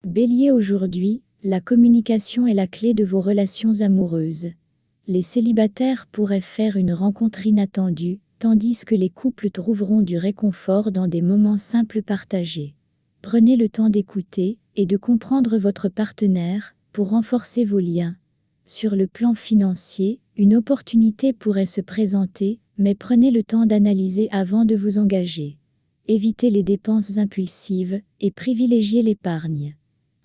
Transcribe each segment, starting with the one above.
Bélier, aujourd'hui, la communication est la clé de vos relations amoureuses. Les célibataires pourraient faire une rencontre inattendue, tandis que les couples trouveront du réconfort dans des moments simples partagés. Prenez le temps d'écouter et de comprendre votre partenaire pour renforcer vos liens. Sur le plan financier, une opportunité pourrait se présenter, mais prenez le temps d'analyser avant de vous engager. Évitez les dépenses impulsives et privilégiez l'épargne.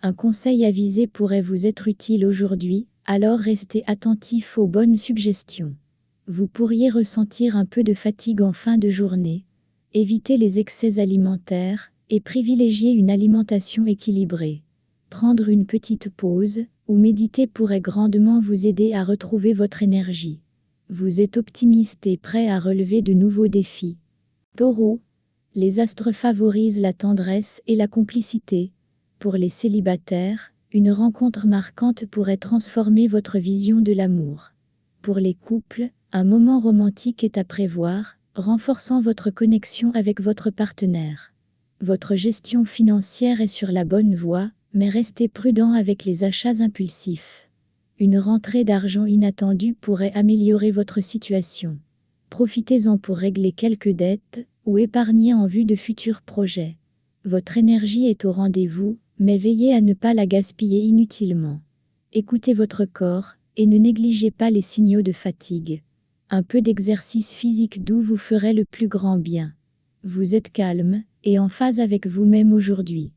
Un conseil avisé pourrait vous être utile aujourd'hui, alors restez attentif aux bonnes suggestions. Vous pourriez ressentir un peu de fatigue en fin de journée. Évitez les excès alimentaires et privilégiez une alimentation équilibrée. Prendre une petite pause ou méditer pourrait grandement vous aider à retrouver votre énergie. Vous êtes optimiste et prêt à relever de nouveaux défis. Taureau, les astres favorisent la tendresse et la complicité. Pour les célibataires, une rencontre marquante pourrait transformer votre vision de l'amour. Pour les couples, un moment romantique est à prévoir, renforçant votre connexion avec votre partenaire. Votre gestion financière est sur la bonne voie, mais restez prudent avec les achats impulsifs. Une rentrée d'argent inattendue pourrait améliorer votre situation. Profitez-en pour régler quelques dettes ou épargner en vue de futurs projets. Votre énergie est au rendez-vous, mais veillez à ne pas la gaspiller inutilement. Écoutez votre corps et ne négligez pas les signaux de fatigue. Un peu d'exercice physique doux vous ferait le plus grand bien. Vous êtes calme et en phase avec vous-même aujourd'hui.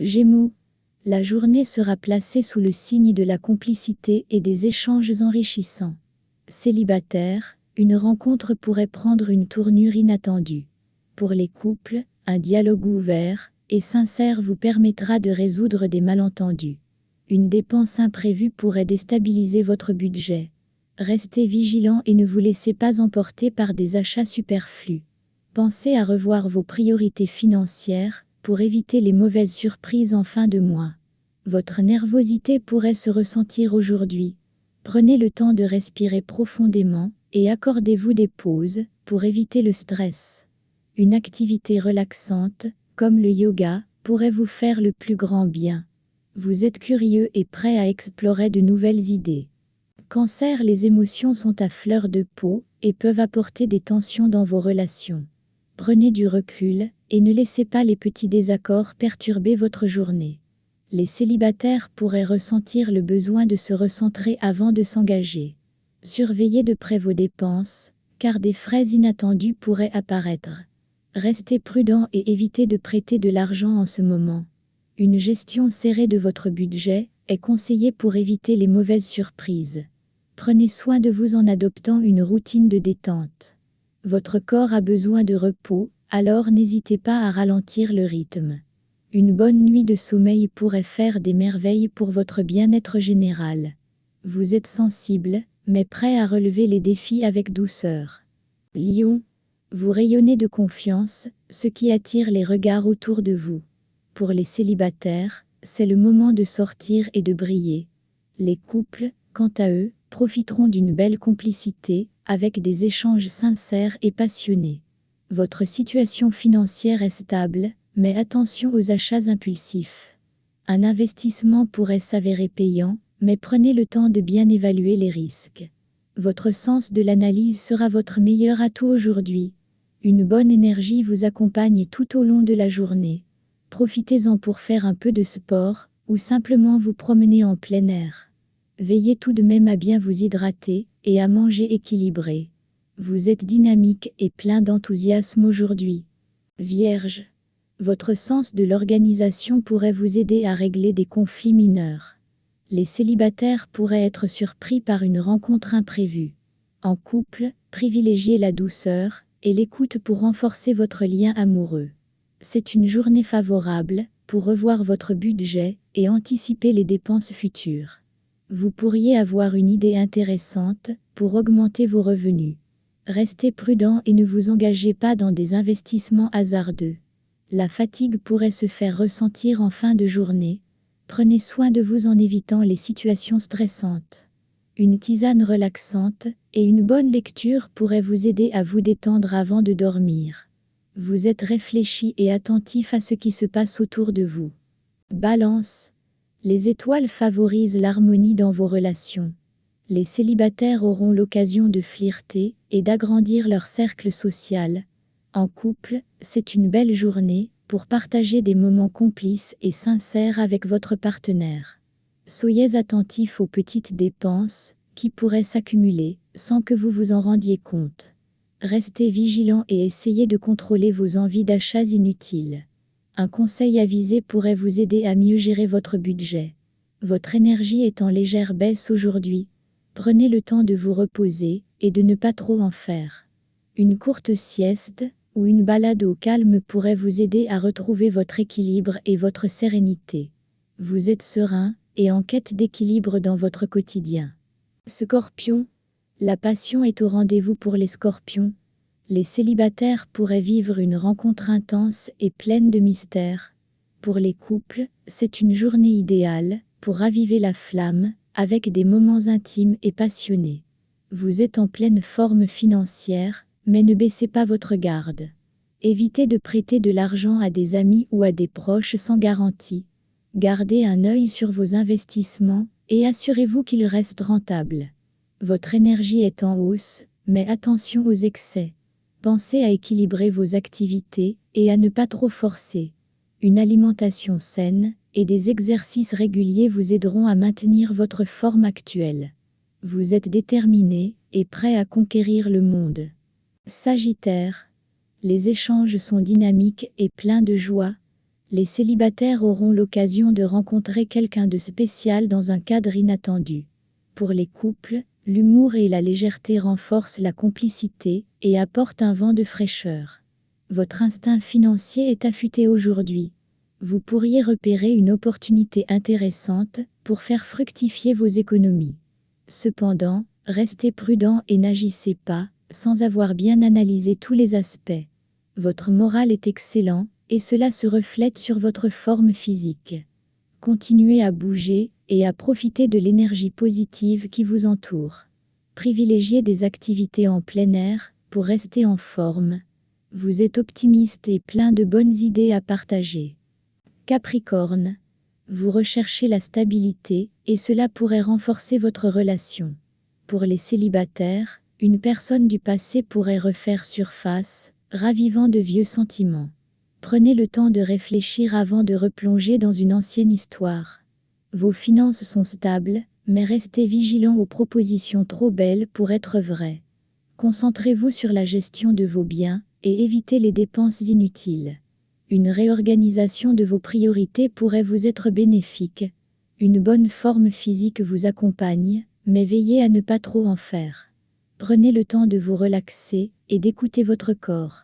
Gémeaux, la journée sera placée sous le signe de la complicité et des échanges enrichissants. Célibataire, une rencontre pourrait prendre une tournure inattendue. Pour les couples, un dialogue ouvert et sincère vous permettra de résoudre des malentendus. Une dépense imprévue pourrait déstabiliser votre budget. Restez vigilant et ne vous laissez pas emporter par des achats superflus. Pensez à revoir vos priorités financières pour éviter les mauvaises surprises en fin de mois. Votre nervosité pourrait se ressentir aujourd'hui. Prenez le temps de respirer profondément et accordez-vous des pauses pour éviter le stress. Une activité relaxante, comme le yoga, pourrait vous faire le plus grand bien. Vous êtes curieux et prêt à explorer de nouvelles idées. Cancer, les émotions sont à fleur de peau et peuvent apporter des tensions dans vos relations. Prenez du recul et ne laissez pas les petits désaccords perturber votre journée. Les célibataires pourraient ressentir le besoin de se recentrer avant de s'engager. Surveillez de près vos dépenses, car des frais inattendus pourraient apparaître. Restez prudent et évitez de prêter de l'argent en ce moment. Une gestion serrée de votre budget est conseillée pour éviter les mauvaises surprises. Prenez soin de vous en adoptant une routine de détente. Votre corps a besoin de repos, alors n'hésitez pas à ralentir le rythme. Une bonne nuit de sommeil pourrait faire des merveilles pour votre bien-être général. Vous êtes sensible, mais prêt à relever les défis avec douceur. Lion, vous rayonnez de confiance, ce qui attire les regards autour de vous. Pour les célibataires, c'est le moment de sortir et de briller. Les couples, quant à eux, profiteront d'une belle complicité, avec des échanges sincères et passionnés. Votre situation financière est stable, mais attention aux achats impulsifs. Un investissement pourrait s'avérer payant, mais prenez le temps de bien évaluer les risques. Votre sens de l'analyse sera votre meilleur atout aujourd'hui. Une bonne énergie vous accompagne tout au long de la journée. Profitez-en pour faire un peu de sport, ou simplement vous promener en plein air. Veillez tout de même à bien vous hydrater, et à manger équilibré. Vous êtes dynamique et plein d'enthousiasme aujourd'hui. Vierge, votre sens de l'organisation pourrait vous aider à régler des conflits mineurs. Les célibataires pourraient être surpris par une rencontre imprévue. En couple, privilégiez la douceur et l'écoute pour renforcer votre lien amoureux. C'est une journée favorable pour revoir votre budget et anticiper les dépenses futures. Vous pourriez avoir une idée intéressante pour augmenter vos revenus. Restez prudent et ne vous engagez pas dans des investissements hasardeux. La fatigue pourrait se faire ressentir en fin de journée. Prenez soin de vous en évitant les situations stressantes. Une tisane relaxante et une bonne lecture pourraient vous aider à vous détendre avant de dormir. Vous êtes réfléchi et attentif à ce qui se passe autour de vous. Balance, Les étoiles favorisent l'harmonie dans vos relations. Les célibataires auront l'occasion de flirter et d'agrandir leur cercle social. En couple, c'est une belle journée pour partager des moments complices et sincères avec votre partenaire. Soyez attentifs aux petites dépenses qui pourraient s'accumuler sans que vous vous en rendiez compte. Restez vigilants et essayez de contrôler vos envies d'achats inutiles. Un conseil avisé pourrait vous aider à mieux gérer votre budget. Votre énergie est en légère baisse aujourd'hui. Prenez le temps de vous reposer et de ne pas trop en faire. Une courte sieste ou une balade au calme pourrait vous aider à retrouver votre équilibre et votre sérénité. Vous êtes serein et en quête d'équilibre dans votre quotidien. Scorpion, la passion est au rendez-vous pour les scorpions. Les célibataires pourraient vivre une rencontre intense et pleine de mystères. Pour les couples, c'est une journée idéale pour raviver la flamme avec des moments intimes et passionnés. Vous êtes en pleine forme financière, mais ne baissez pas votre garde. Évitez de prêter de l'argent à des amis ou à des proches sans garantie. Gardez un œil sur vos investissements et assurez-vous qu'ils restent rentables. Votre énergie est en hausse, mais attention aux excès. Pensez à équilibrer vos activités et à ne pas trop forcer. Une alimentation saine et des exercices réguliers vous aideront à maintenir votre forme actuelle. Vous êtes déterminé et prêt à conquérir le monde. Sagittaire, les échanges sont dynamiques et pleins de joie. Les célibataires auront l'occasion de rencontrer quelqu'un de spécial dans un cadre inattendu. Pour les couples, l'humour et la légèreté renforcent la complicité et apportent un vent de fraîcheur. Votre instinct financier est affûté aujourd'hui. Vous pourriez repérer une opportunité intéressante pour faire fructifier vos économies. Cependant, restez prudent et n'agissez pas sans avoir bien analysé tous les aspects. Votre moral est excellent et cela se reflète sur votre forme physique. Continuez à bouger et à profiter de l'énergie positive qui vous entoure. Privilégiez des activités en plein air pour rester en forme. Vous êtes optimiste et plein de bonnes idées à partager. Capricorne, vous recherchez la stabilité et cela pourrait renforcer votre relation. Pour les célibataires, une personne du passé pourrait refaire surface, ravivant de vieux sentiments. Prenez le temps de réfléchir avant de replonger dans une ancienne histoire. Vos finances sont stables, mais restez vigilants aux propositions trop belles pour être vraies. Concentrez-vous sur la gestion de vos biens et évitez les dépenses inutiles. Une réorganisation de vos priorités pourrait vous être bénéfique. Une bonne forme physique vous accompagne, mais veillez à ne pas trop en faire. Prenez le temps de vous relaxer et d'écouter votre corps.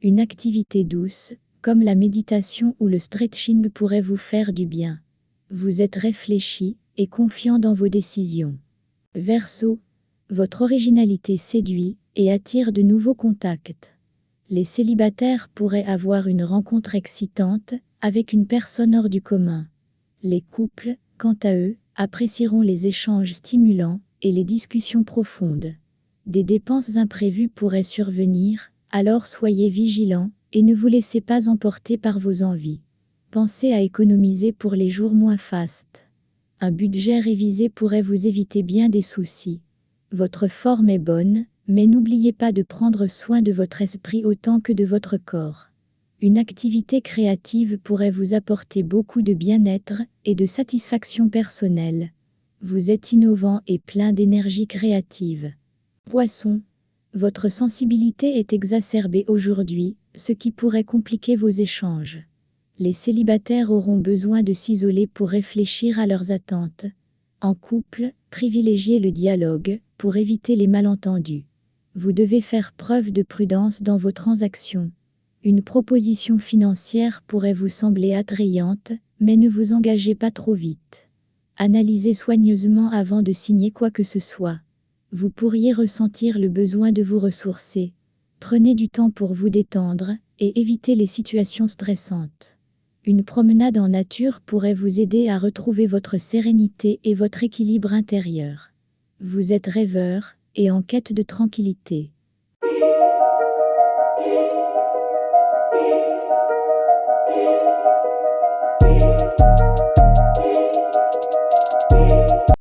Une activité douce, comme la méditation ou le stretching pourrait vous faire du bien. Vous êtes réfléchi et confiant dans vos décisions. Verseau, votre originalité séduit et attire de nouveaux contacts. Les célibataires pourraient avoir une rencontre excitante avec une personne hors du commun. Les couples, quant à eux, apprécieront les échanges stimulants et les discussions profondes. Des dépenses imprévues pourraient survenir, alors soyez vigilants et ne vous laissez pas emporter par vos envies. Pensez à économiser pour les jours moins fastes. Un budget révisé pourrait vous éviter bien des soucis. Votre forme est bonne, mais n'oubliez pas de prendre soin de votre esprit autant que de votre corps. Une activité créative pourrait vous apporter beaucoup de bien-être et de satisfaction personnelle. Vous êtes innovant et plein d'énergie créative. Poisson, votre sensibilité est exacerbée aujourd'hui, ce qui pourrait compliquer vos échanges. Les célibataires auront besoin de s'isoler pour réfléchir à leurs attentes. En couple, privilégiez le dialogue pour éviter les malentendus. Vous devez faire preuve de prudence dans vos transactions. Une proposition financière pourrait vous sembler attrayante, mais ne vous engagez pas trop vite. Analysez soigneusement avant de signer quoi que ce soit. Vous pourriez ressentir le besoin de vous ressourcer. Prenez du temps pour vous détendre et évitez les situations stressantes. Une promenade en nature pourrait vous aider à retrouver votre sérénité et votre équilibre intérieur. Vous êtes rêveur et en quête de tranquillité.